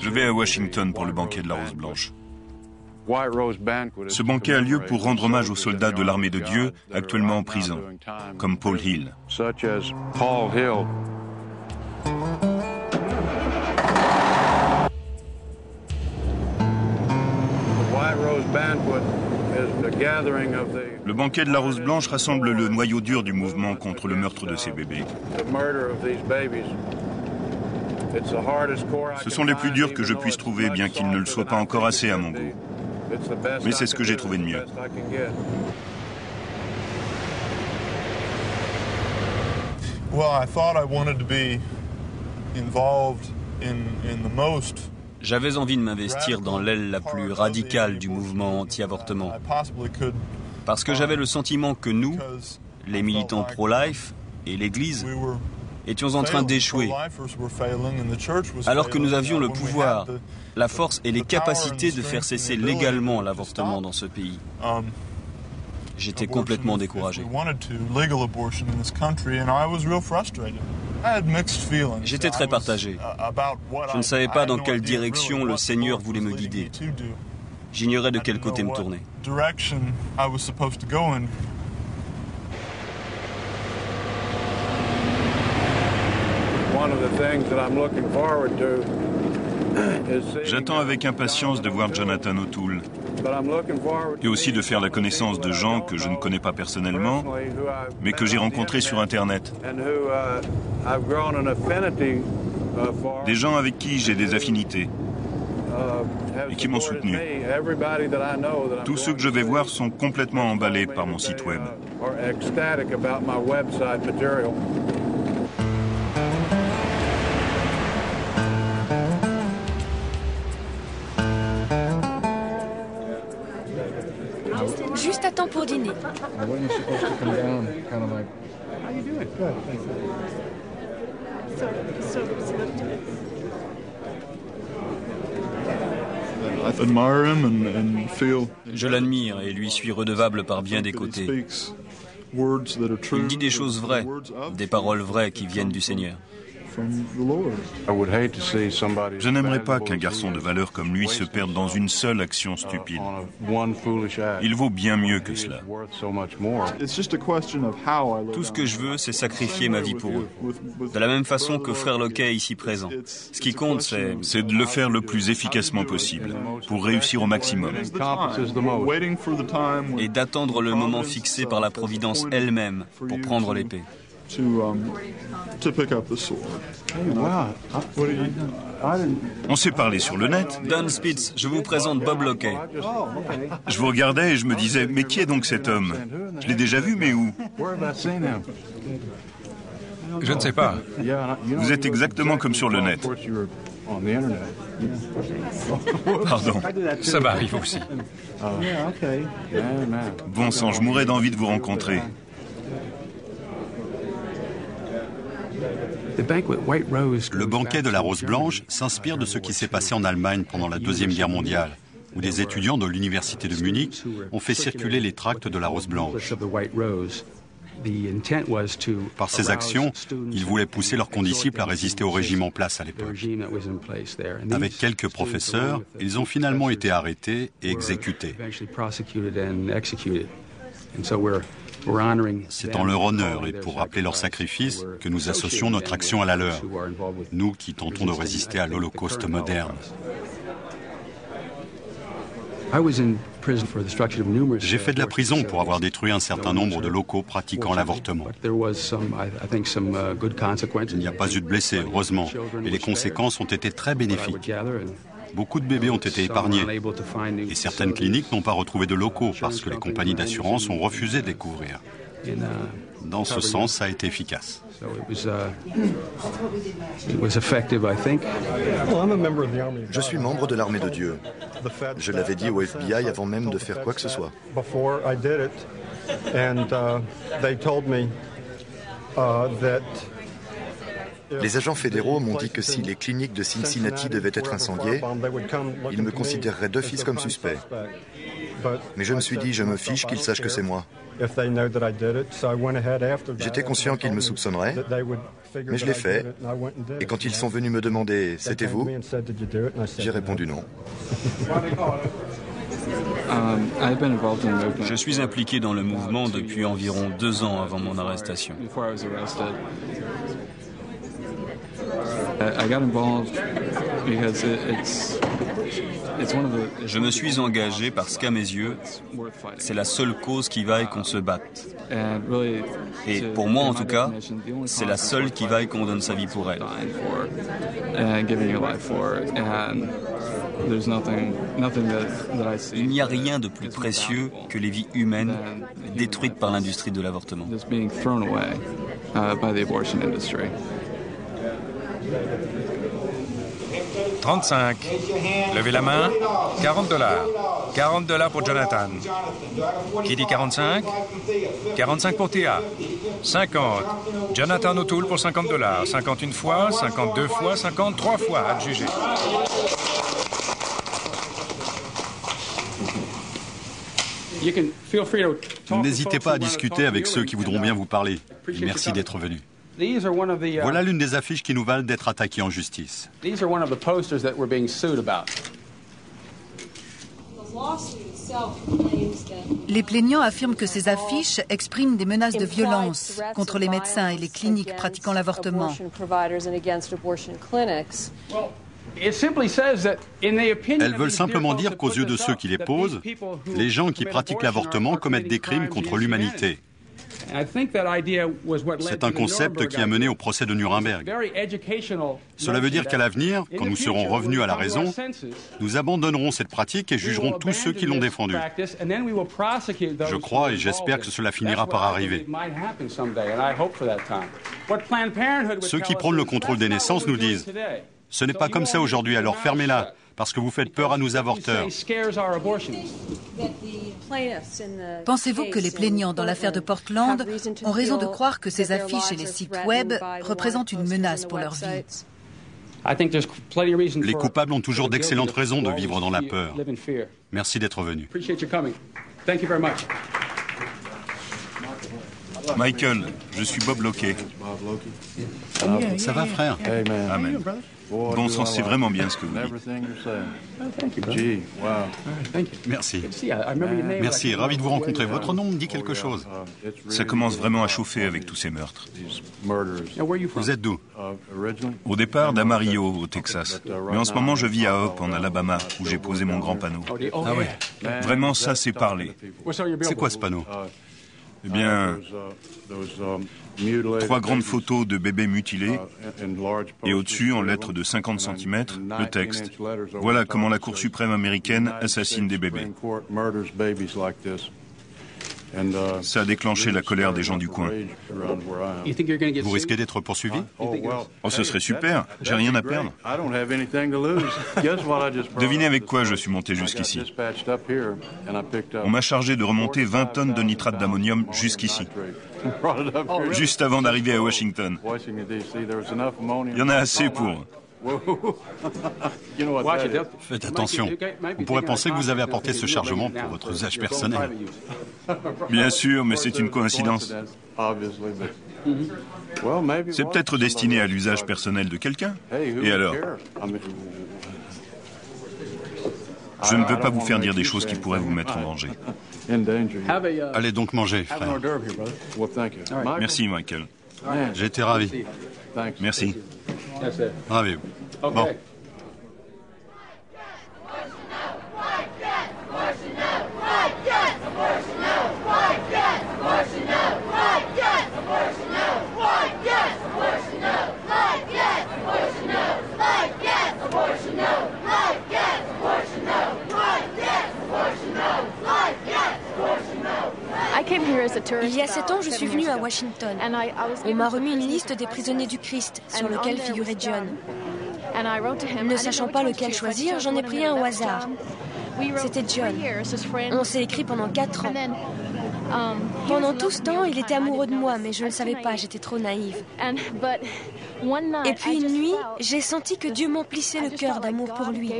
Je vais à Washington pour le banquet de la Rose Blanche. Ce banquet a lieu pour rendre hommage aux soldats de l'armée de Dieu actuellement en prison, comme Paul Hill. Le banquet de la Rose Blanche rassemble le noyau dur du mouvement contre le meurtre de ces bébés. Ce sont les plus durs que je puisse trouver, bien qu'ils ne le soient pas encore assez à mon goût. Mais c'est ce que j'ai trouvé de mieux. J'avais envie de m'investir dans l'aile la plus radicale du mouvement anti-avortement. Parce que j'avais le sentiment que nous, les militants pro-life et l'Église, étions en train d'échouer, alors que nous avions le pouvoir, la force et les capacités de faire cesser légalement l'avortement dans ce pays. J'étais complètement découragé. J'étais très partagé. Je ne savais pas dans quelle direction le Seigneur voulait me guider. J'ignorais de quel côté me tourner. J'attends avec impatience de voir Jonathan O'Toole et aussi de faire la connaissance de gens que je ne connais pas personnellement, mais que j'ai rencontrés sur Internet. Des gens avec qui j'ai des affinités et qui m'ont soutenu. Tous ceux que je vais voir sont complètement emballés par mon site web. Juste à temps pour dîner. Je l'admire et lui suis redevable par bien des côtés. Il dit des choses vraies, des paroles vraies qui viennent du Seigneur. Je n'aimerais pas qu'un garçon de valeur comme lui se perde dans une seule action stupide. Il vaut bien mieux que cela. Tout ce que je veux, c'est sacrifier ma vie pour eux. De la même façon que Frère Loquet ici présent. Ce qui compte, c'est de le faire le plus efficacement possible, pour réussir au maximum. Et d'attendre le moment fixé par la Providence elle-même pour prendre l'épée. On s'est parlé sur le net. Don Spitz, je vous présente Bob Loquet. Je vous regardais et je me disais, mais qui est donc cet homme? Je l'ai déjà vu, mais où? Je ne sais pas. Vous êtes exactement comme sur le net. Pardon. Ça m'arrive aussi. Bon sang, je mourrais d'envie de vous rencontrer. Le banquet de la Rose Blanche s'inspire de ce qui s'est passé en Allemagne pendant la Deuxième Guerre mondiale, où des étudiants de l'université de Munich ont fait circuler les tracts de la Rose Blanche. Par ces actions, ils voulaient pousser leurs condisciples à résister au régime en place à l'époque. Avec quelques professeurs, ils ont finalement été arrêtés et exécutés. C'est en leur honneur et pour rappeler leur sacrifice que nous associons notre action à la leur, nous qui tentons de résister à l'Holocauste moderne. J'ai fait de la prison pour avoir détruit un certain nombre de locaux pratiquant l'avortement. Il n'y a pas eu de blessés, heureusement, et les conséquences ont été très bénéfiques. Beaucoup de bébés ont été épargnés et certaines cliniques n'ont pas retrouvé de locaux parce que les compagnies d'assurance ont refusé de les couvrir. Dans ce sens, ça a été efficace. Je suis membre de l'armée de Dieu. Je l'avais dit au FBI avant même de faire quoi que ce soit. Les agents fédéraux m'ont dit que si les cliniques de Cincinnati devaient être incendiées, ils me considéreraient d'office comme suspect. Mais je me suis dit, je me fiche qu'ils sachent que c'est moi. J'étais conscient qu'ils me soupçonneraient, mais je l'ai fait. Et quand ils sont venus me demander « C'était vous ?», j'ai répondu non. Je suis impliqué dans le mouvement depuis environ 2 ans avant mon arrestation. Je me suis engagé parce qu'à mes yeux, c'est la seule cause qui vaille qu'on se batte. Et pour moi en tout cas, c'est la seule qui vaille qu'on donne sa vie pour elle. Il n'y a rien de plus précieux que les vies humaines détruites par l'industrie de l'avortement. 35. Levez la main. $40. $40 pour Jonathan. Qui dit 45? 45 pour Thea. 50. Jonathan O'Toole pour $50. 51 fois, 52 fois, 53 fois. Adjugé. N'hésitez pas à discuter avec ceux qui voudront bien vous parler. Et merci d'être venu. Voilà l'une des affiches qui nous valent d'être attaqués en justice. Les plaignants affirment que ces affiches expriment des menaces de violence contre les médecins et les cliniques pratiquant l'avortement. Elles veulent simplement dire qu'aux yeux de ceux qui les posent, les gens qui pratiquent l'avortement commettent des crimes contre l'humanité. C'est un concept qui a mené au procès de Nuremberg. Cela veut dire qu'à l'avenir, quand nous serons revenus à la raison, nous abandonnerons cette pratique et jugerons tous ceux qui l'ont défendue. Je crois et j'espère que cela finira par arriver. Ceux qui prônent le contrôle des naissances nous disent « Ce n'est pas comme ça aujourd'hui, alors fermez-la, parce que vous faites peur à nos avorteurs. » Pensez-vous que les plaignants dans l'affaire de Portland ont raison de croire que ces affiches et les sites web représentent une menace pour leur vie? Les coupables ont toujours d'excellentes raisons de vivre dans la peur. Merci d'être venu. Michael, je suis Bob Locke. Ça va, frère? Amen. Bon sang, c'est vraiment bien ce que vous dites. Merci. Merci, ravi de vous rencontrer. Votre nom me dit quelque chose. Ça commence vraiment à chauffer avec tous ces meurtres. Vous êtes d'où? Au départ, d'Amarillo, au Texas. Mais en ce moment, je vis à Hope, en Alabama, où j'ai posé mon grand panneau. Ah ouais. Vraiment, ça, c'est parler. C'est quoi ce panneau? Eh bien, 3 grandes photos de bébés mutilés et au-dessus, en lettres de 50 cm, le texte. Voilà comment la Cour suprême américaine assassine des bébés. Ça a déclenché la colère des gens du coin. Vous risquez d'être poursuivi? Oh, ce serait super, j'ai rien à perdre. Devinez avec quoi je suis monté jusqu'ici. On m'a chargé de remonter 20 tonnes de nitrate d'ammonium jusqu'ici. Juste avant d'arriver à Washington. Il y en a assez pour... Faites attention. On pourrait penser que vous avez apporté ce chargement pour votre usage personnel. Bien sûr, mais c'est une coïncidence. C'est peut-être destiné à l'usage personnel de quelqu'un. Et alors? Je ne veux pas vous faire dire des choses qui pourraient vous mettre en danger. Allez donc manger, frère. Merci, Michael. J'ai été ravi. Merci. Ravi. Bon. Il y a 7 ans, je suis venue à Washington. On m'a remis une liste des prisonniers du Christ, sur lequel figurait John. Ne sachant pas lequel choisir, j'en ai pris un au hasard. C'était John. On s'est écrit pendant 4 ans. Pendant tout ce temps, il était amoureux de moi, mais je ne savais pas, j'étais trop naïve. Et puis une nuit, j'ai senti que Dieu m'emplissait le cœur d'amour pour lui.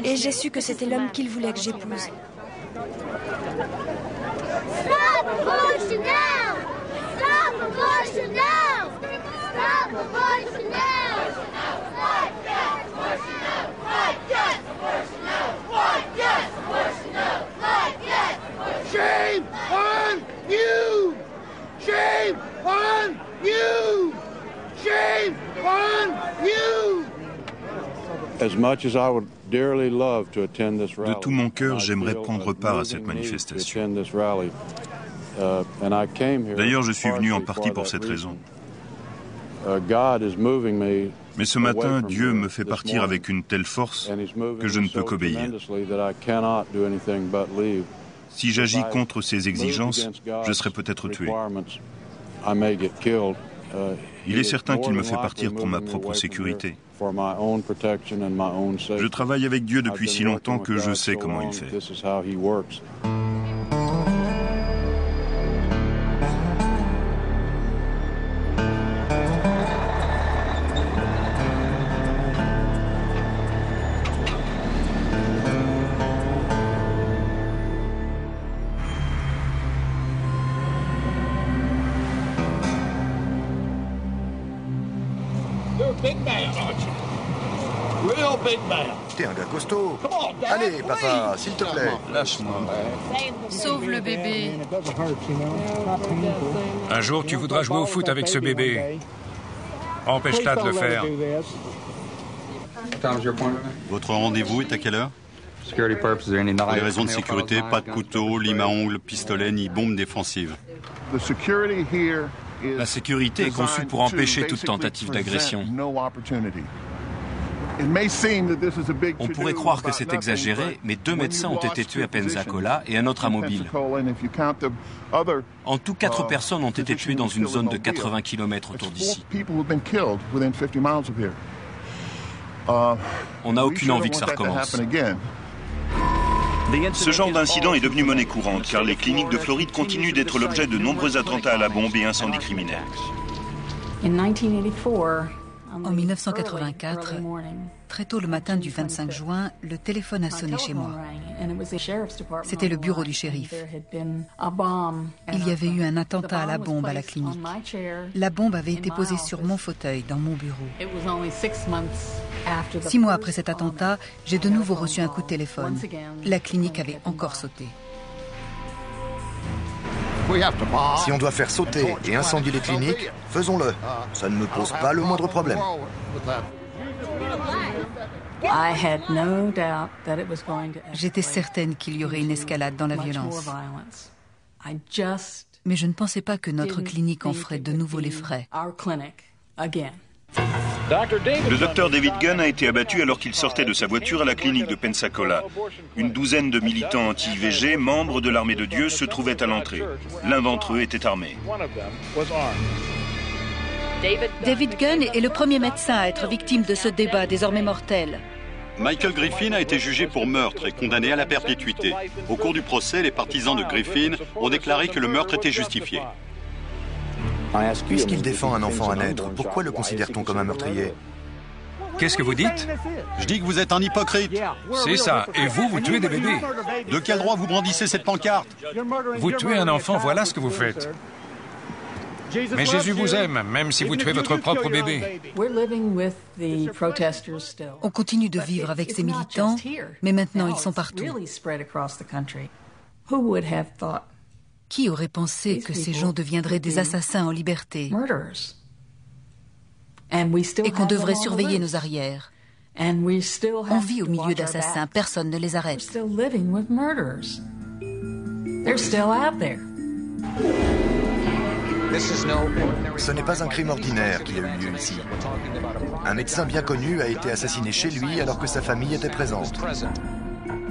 Et j'ai su que c'était l'homme qu'il voulait que j'épouse. Stop abortion now! Stop abortion now! Stop abortion now! Fight yes, abortion now! Fight yes, abortion now! Fight yes, abortion now! Fight yes, abortion now! Shame on you! Shame on you! Shame on you! De tout mon cœur, j'aimerais prendre part à cette manifestation. D'ailleurs, je suis venu en partie pour cette raison. Mais ce matin, Dieu me fait partir avec une telle force que je ne peux qu'obéir. Si j'agis contre ses exigences, je serai peut-être tué. Il est certain qu'il me fait partir pour ma propre sécurité. Je travaille avec Dieu depuis si longtemps que je sais comment il fait. T'es un gars costaud. Allez, papa, s'il te plaît. Lâche-moi. Sauve le bébé. Un jour, tu voudras jouer au foot avec ce bébé. Empêche-la de le faire. Votre rendez-vous est à quelle heure? Pour des raisons de sécurité, pas de couteau, lime à ongles, pistolet ni bombe défensive. La sécurité est conçue pour empêcher toute tentative d'agression. On pourrait croire que c'est exagéré, mais 2 médecins ont été tués à Pensacola et un autre à Mobile. En tout, 4 personnes ont été tuées dans une zone de 80 km autour d'ici. On n'a aucune envie que ça recommence. Ce genre d'incident est devenu monnaie courante, car les cliniques de Floride continuent d'être l'objet de nombreux attentats à la bombe et incendies criminels. En 1984, très tôt le matin du 25 juin, le téléphone a sonné chez moi. C'était le bureau du shérif. Il y avait eu un attentat à la bombe à la clinique. La bombe avait été posée sur mon fauteuil dans mon bureau. 6 mois après cet attentat, j'ai de nouveau reçu un coup de téléphone. La clinique avait encore sauté. Si on doit faire sauter et incendier les cliniques, faisons-le. Ça ne me pose pas le moindre problème. J'étais certaine qu'il y aurait une escalade dans la violence. Mais je ne pensais pas que notre clinique en ferait de nouveau les frais. Le docteur David Gunn a été abattu alors qu'il sortait de sa voiture à la clinique de Pensacola. Une douzaine de militants anti-IVG, membres de l'Armée de Dieu, se trouvaient à l'entrée. L'un d'entre eux était armé. David Gunn est le premier médecin à être victime de ce débat désormais mortel. Michael Griffin a été jugé pour meurtre et condamné à la perpétuité. Au cours du procès, les partisans de Griffin ont déclaré que le meurtre était justifié. Puisqu'il défend un enfant à naître, pourquoi le considère-t-on comme un meurtrier? Qu'est-ce que vous dites? Je dis que vous êtes un hypocrite. C'est ça. Et vous tuez des bébés. De quel droit vous brandissez cette pancarte? Vous tuez un enfant, voilà ce que vous faites. Mais Jésus vous aime, même si vous tuez votre propre bébé. On continue de vivre avec ces militants, mais maintenant ils sont partout. Qui aurait pensé que ces gens deviendraient des assassins en liberté et qu'on devrait surveiller nos arrières? On vit au milieu d'assassins, personne ne les arrête. Ce n'est pas un crime ordinaire qui a eu lieu ici. Un médecin bien connu a été assassiné chez lui alors que sa famille était présente.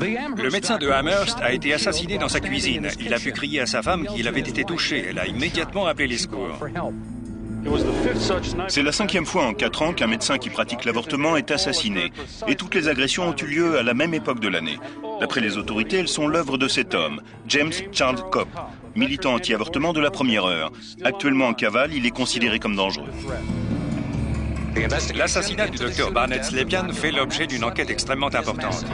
Le médecin de Amherst a été assassiné dans sa cuisine. Il a pu crier à sa femme qu'il avait été touché. Elle a immédiatement appelé les secours. C'est la 5e fois en 4 ans qu'un médecin qui pratique l'avortement est assassiné. Et toutes les agressions ont eu lieu à la même époque de l'année. D'après les autorités, elles sont l'œuvre de cet homme, James Charles Kopp, militant anti-avortement de la première heure. Actuellement en cavale, il est considéré comme dangereux. L'assassinat du docteur Barnett Slepian fait l'objet d'une enquête extrêmement importante.